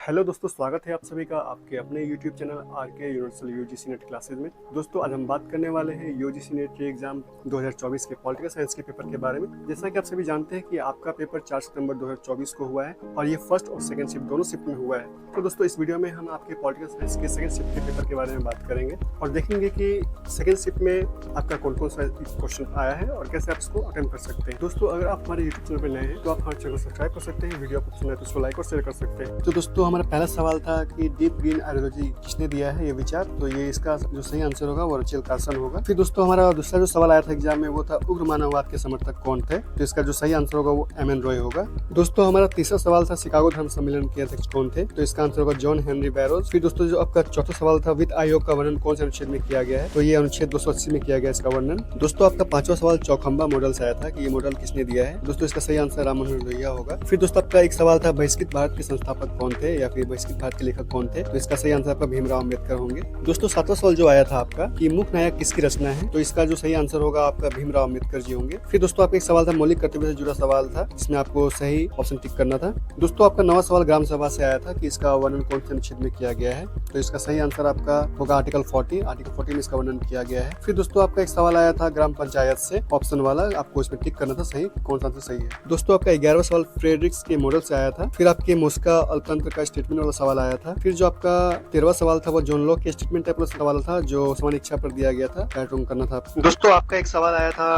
Hello दोस्तों, स्वागत है आप सभी का आपके अपने YouTube channel RK universal UGC NET classes में। दोस्तों आज हम बात करने वाले हैं यूजीसी नेट एग्जाम 2024 के पॉलिटिकल साइंस के पेपर के बारे में। जैसा कि आप सभी जानते हैं कि आपका पेपर 4 सितंबर 2024 को हुआ है और ये फर्स्ट और सेकंड शिफ्ट दोनों शिफ्ट में हुआ है। तो दोस्तों इस वीडियो में हम आपके पॉलिटिकल साइंस के सेकंड शिफ्ट के पेपर के बारे में बात करेंगे और देखेंगे कि सेकंड शिफ्ट में आपका कौन कौन सा क्वेश्चन आया है और कैसे आप इसको अटेम्प्ट कर सकते हैं। दोस्तों अगर आप हमारे यूट्यूब चैनल पर नए हैं तो आप हमारे चैनल को सब्सक्राइब कर सकते हैं, वीडियो को पसंद है तो उसको लाइक और शेयर कर सकते हैं। तो दोस्तों हमारा पहला सवाल था कि डीप ग्रीन आइडियोलॉजी किसने दिया है ये विचार, तो ये इसका जो सही आंसर होगा वो रचेल कार्सन होगा। फिर दोस्तों हमारा दूसरा जो सवाल आया था एग्जाम में वो था उग्र मानववाद के समर्थक कौन थे, तो इसका जो सही आंसर होगा वो एम.एन. रॉय होगा। दोस्तों हमारा तीसरा सवाल था शिकागो धर्म सम्मेलन के अध्यक्ष कौन थे, तो इसका आंसर होगा जॉन हेनरी बैरोज। फिर दोस्तों जो आपका चौथा सवाल था वित्त आयोग का वर्णन कौन से अनुच्छेद में किया गया है, तो ये अनुच्छेद 280 में किया गया इसका वर्णन। दोस्तों आपका पांचवा सवाल चौखंबा मॉडल से आया था कि ये मॉडल किसने दिया है, दोस्तों इसका सही आंसर राम मनोहर लोहिया होगा। फिर दोस्तों आपका एक सवाल था बहिष्कृत भारत के संस्थापक कौन थे या फिर बहिष्कृत भारत के लेखक कौन थे, तो इसका सही आंसर आपका भीमराव अम्बेडकर होंगे। दोस्तों सातवां सवाल जो आया था आपका कि मुख्य नायक किसकी रचना है, तो इसका जो सही आंसर होगा आपका भीमराव अम्बेडकर जी होंगे। फिर दोस्तों आपका एक सवाल था मौलिक कर्तव्य से जुड़ा सवाल था जिसमें आपको सही ऑप्शन टिक करना था। दोस्तों आपका नवा सवाल ग्राम सभा से आया था कि इसका वर्णन कौन से अनुच्छेद में किया गया है, तो इसका सही आंसर आपका होगा आर्टिकल 40 में इसका वर्णन किया गया है। फिर दोस्तों आपका एक सवाल आया था ग्राम पंचायत से, ऑप्शन वाला आपको इसमें टिक करना था सही कौन सा आंसर सही है। दोस्तों आपका 11वां सवाल फ्रेडरिक्स के मॉडल से आया था। फिर आपके मोस्का अल्पतंत्र का स्टेटमेंट वाला सवाल आया था। फिर जो आपका 13वां सवाल था वो जॉन लॉक के स्टेटमेंट टाइप वाला सवाल था जो समान इच्छा पर दिया गया था, पैटर्न करना था। दोस्तों आपका एक सवाल आया था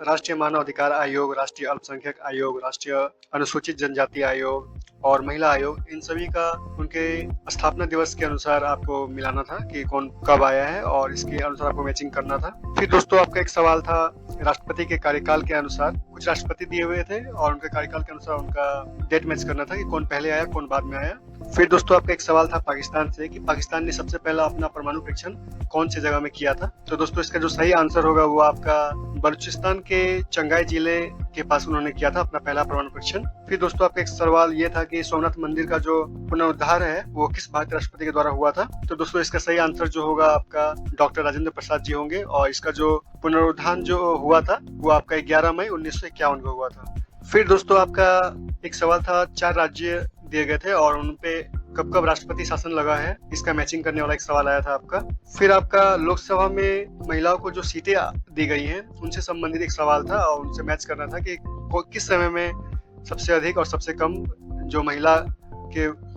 राष्ट्रीय मानव अधिकार आयोग, राष्ट्रीय अल्पसंख्यक आयोग, राष्ट्रीय अनुसूचित जनजाति आयोग और महिला आयोग, इन सभी का उनके स्थापना दिवस के अनुसार आपको मिलाना था कि कौन कब आया है और इसके अनुसार आपको मैचिंग करना था। फिर दोस्तों आपका एक सवाल था राष्ट्रपति के कार्यकाल के अनुसार, कुछ राष्ट्रपति दिए हुए थे और उनके कार्यकाल के अनुसार उनका डेट मैच करना था कि कौन पहले आया कौन बाद में आया। फिर दोस्तों आपका एक सवाल था पाकिस्तान से कि पाकिस्तान ने सबसे पहला अपना परमाणु परीक्षण कौन सी जगह में किया था, तो दोस्तों इसका जो सही आंसर होगा वो आपका बलूचिस्तान के चंगाई जिले के पास उन्होंने किया था अपना पहला परमाणु परीक्षण। फिर दोस्तों आपका एक सवाल ये था कि सोमनाथ मंदिर का जो पुनरुद्धार है वो किस भारतीय राष्ट्रपति के द्वारा हुआ था, तो दोस्तों इसका सही आंसर जो होगा आपका डॉक्टर राजेंद्र प्रसाद जी होंगे और इसका जो पुनरुद्धार जो हुआ था वो आपका 11 मई 1951 को हुआ था। फिर दोस्तों आपका एक सवाल था 4 राज्य दिए गए थे और उनपे कब कब राष्ट्रपति शासन लगा है, इसका मैचिंग करने वाला एक सवाल आया था आपका। फिर आपका लोकसभा में महिलाओं को जो सीटें दी गई हैं उनसे संबंधित एक सवाल था और उनसे मैच करना था कि किस समय में सबसे अधिक और सबसे कम जो महिला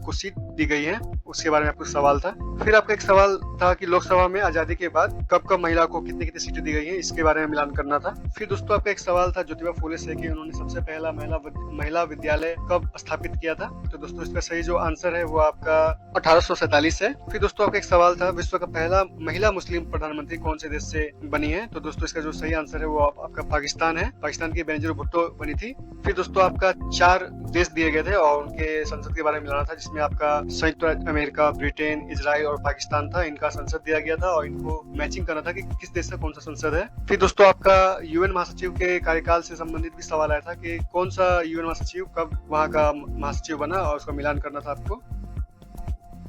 को सीट दी गई है उसके बारे में आपको सवाल था। फिर आपका एक सवाल था कि लोकसभा में आजादी के बाद कब कब महिला को कितनी कितनी सीटें दी गई हैं, इसके बारे में मिलान करना था। फिर दोस्तों आपका एक सवाल था ज्योतिबा फुले से कि उन्होंने सबसे पहला महिला विद्यालय कब स्थापित किया था, तो दोस्तों इसका सही जो आंसर है वो आपका 1847 है। फिर दोस्तों आपका एक सवाल था विश्व का पहला महिला मुस्लिम प्रधानमंत्री कौन से देश से बनी है, तो दोस्तों इसका जो सही आंसर है वो आपका पाकिस्तान है, पाकिस्तान की बेनजीर भुट्टो बनी थी। फिर दोस्तों आपका 4 देश दिए गए थे और उनके संसद के बारे में मिलाना था जिसमें आपका संयुक्त राज्य अमेरिका, ब्रिटेन, इजराइल और पाकिस्तान था, इनका संसद दिया गया था और इनको मैचिंग करना था कि किस देश का कौन सा संसद है। फिर दोस्तों आपका यूएन महासचिव के कार्यकाल से संबंधित भी सवाल आया था कि कौन सा यूएन महासचिव कब वहाँ का महासचिव बना और उसका मिलान करना था आपको।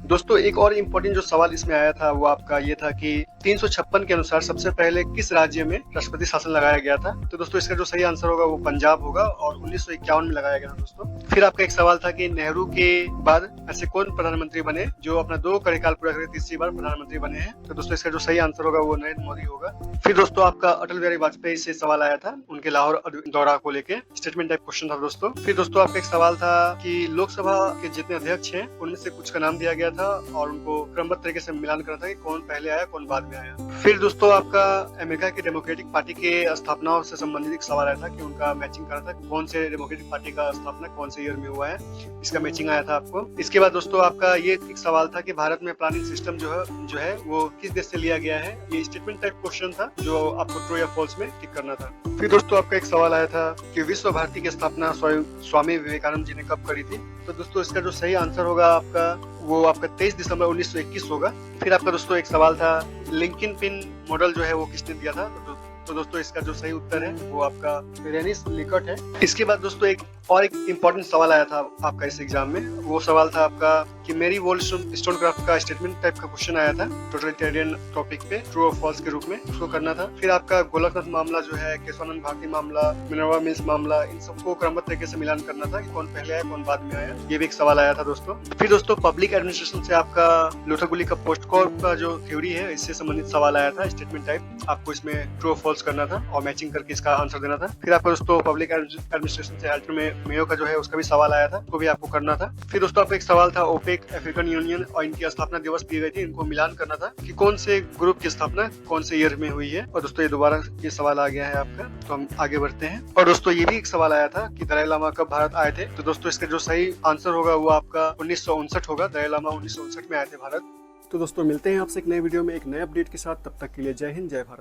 दोस्तों एक और इम्पोर्टेंट जो सवाल इसमें आया था वो आपका ये था कि 356 के अनुसार सबसे पहले किस राज्य में राष्ट्रपति शासन लगाया गया था, तो दोस्तों इसका जो सही आंसर होगा वो पंजाब होगा और 1951 में लगाया गया था दोस्तों। फिर आपका एक सवाल था कि नेहरू के बाद ऐसे कौन प्रधानमंत्री बने जो अपना 2 कार्यकाल पूरा करके तीसरी बार प्रधानमंत्री बने हैं, तो दोस्तों इसका जो सही आंसर होगा वो नरेंद्र मोदी होगा। फिर दोस्तों आपका अटल बिहारी वाजपेयी से सवाल आया था उनके लाहौर दौरा को लेके, स्टेटमेंट टाइप क्वेश्चन था दोस्तों। फिर दोस्तों आपका एक सवाल था कि लोकसभा के जितने अध्यक्ष हैं उनमें से कुछ का नाम दिया गया था और उनको क्रमबद्ध तरीके से मिलान करना था कि कौन पहले आया कौन बाद में आया। फिर दोस्तों आपका अमेरिका की डेमोक्रेटिक पार्टी के स्थापना से संबंधित एक सवाल आया था कि उनका मैचिंग करना था कौन से डेमोक्रेटिक पार्टी का स्थापना कौन से ईयर में हुआ है, इसका मैचिंग आया था आपको। इसके बाद दोस्तों आपका ये एक सवाल था कि भारत में प्लानिंग सिस्टम जो है वो किस देश से लिया गया है, ये स्टेटमेंट टाइप क्वेश्चन था जो आपको ट्रू या फॉल्स में टिक करना था। फिर दोस्तों आपका एक सवाल आया था कि विश्व भारती की स्थापना स्वामी विवेकानंद जी ने कब करी थी, तो दोस्तों इसका जो सही आंसर होगा आपका वो आपका 23 दिसंबर 1921 होगा। फिर आपका दोस्तों एक सवाल था लिंकन पिन मॉडल जो है वो किसने दिया था, तो दोस्तों इसका जो सही उत्तर है वो आपका रेनिस लिकट है। इसके बाद दोस्तों एक और एक इम्पोर्टेंट सवाल आया था आपका इस एग्जाम में। वो सवाल था आपका कि मेरी वोल्स्टोनक्राफ्ट का स्टेटमेंट टाइप का क्वेश्चन आया था टोटलिटेरियन टॉपिक पे, ट्रू और फॉल्स के रूप में उसको करना था। फिर आपका गोलकनाथ मामला जो है, केशवानंद भारती मामला, मिनर्वा मिल्स मामला, इन सबको क्रमबद्ध तरीके से मिलान करना था कि कौन पहले आया कौन बाद में आया। ये भी एक सवाल आया था दोस्तों। फिर दोस्तों पब्लिक एडमिनिस्ट्रेशन से आपका लुथर गुली का पोस्ट कॉर्प का जो थ्योरी है, इससे संबंधित सवाल आया था स्टेटमेंट टाइप। आपको इसमें ट्रू और फॉल्स करना था और मैचिंग करके इसका आंसर देना था। फिर आपको दोस्तों पब्लिक एडमिनिस्ट्रेशन से अल्टरनेट मेयो का जो है उसका भी सवाल आया था, वो भी आपको करना था। फिर दोस्तों आपका एक सवाल था ओपेक, अफ्रीकन यूनियन और इनकी स्थापना दिवस दिए गए थे, इनको मिलान करना था कि कौन से ग्रुप की स्थापना कौन से ईयर में हुई है। और दोस्तों ये दोबारा ये सवाल आ गया है आपका, तो हम आगे बढ़ते हैं। और दोस्तों ये भी एक सवाल आया था कि दलाई लामा कब भारत आए थे। तो दोस्तों इसका जो सही आंसर होगा वो आपका 1959 होगा। दलाई लामा 1959 में आए थे भारत। तो दोस्तों मिलते हैं आपसे एक नए वीडियो में एक नए अपडेट के साथ। तब तक के लिए जय हिंद, जय भारत।